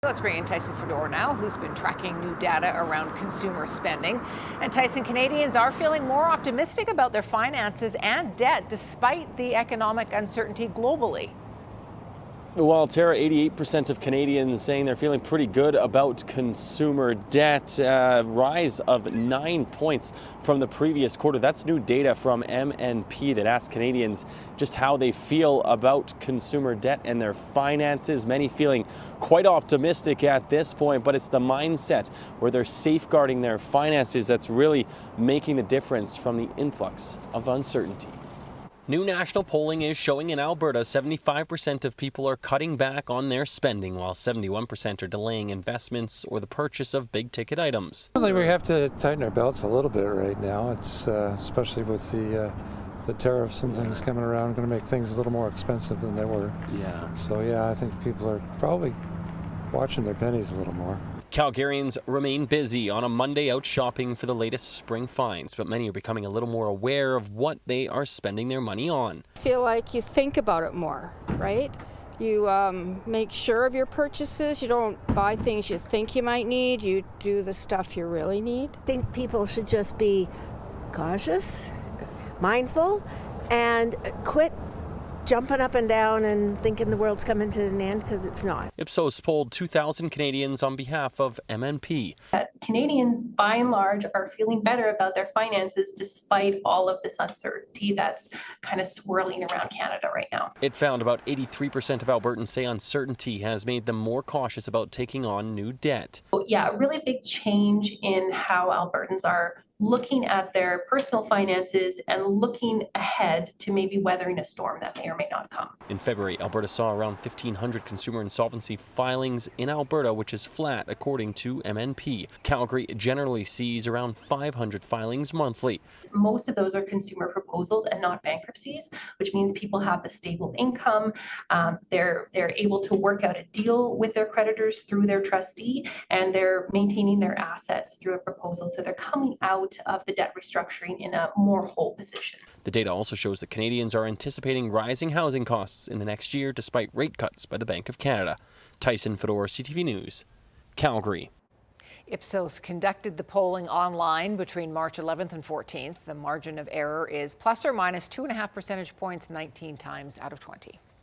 Let's bring in Tyson Fedor now, who's been tracking new data around consumer spending. And Tyson, Canadians are feeling more optimistic about their finances and debt despite the economic uncertainty globally. Well, Tara, 88% of Canadians saying they're feeling pretty good about consumer debt, rise of 9 points from the previous quarter. That's new data from MNP that asks Canadians just how they feel about consumer debt and their finances. Many feeling quite optimistic at this point, but it's the mindset where they're safeguarding their finances that's really making the difference from the influx of uncertainty. New national polling is showing in Alberta 75% of people are cutting back on their spending, while 71% are delaying investments or the purchase of big-ticket items. I think we have to tighten our belts a little bit right now. It's especially with the tariffs and things coming around, going to make things a little more expensive than they were. Yeah. So yeah, I think people are probably watching their pennies a little more. Calgarians remain busy on a Monday out shopping for the latest spring finds, but many are becoming a little more aware of what they are spending their money on. I feel like you think about it more, right? You make sure of your purchases. You don't buy things you think you might need. You do the stuff you really need. I think people should just be cautious, mindful, and quit jumping up and down and thinking the world's coming to an end, because it's not. Ipsos polled 2,000 Canadians on behalf of MNP. Canadians, by and large, are feeling better about their finances despite all of this uncertainty that's kind of swirling around Canada right now. It found about 83% of Albertans say uncertainty has made them more cautious about taking on new debt. Yeah, a really big change in how Albertans are looking at their personal finances and looking ahead to maybe weathering a storm that may or may not come. In February, Alberta saw around 1,500 consumer insolvency filings in Alberta, which is flat according to MNP. Calgary generally sees around 500 filings monthly. Most of those are consumer proposals and not bankruptcies, which means people have the stable income. They're able to work out a deal with their creditors through their trustee, and they're maintaining their assets through a proposal. So they're coming out of the debt restructuring in a more whole position. The data also shows that Canadians are anticipating rising housing costs in the next year despite rate cuts by the Bank of Canada. Tyson Fedor, CTV News, Calgary. Ipsos conducted the polling online between March 11th and 14th. The margin of error is plus or minus 2.5 percentage points 19 times out of 20.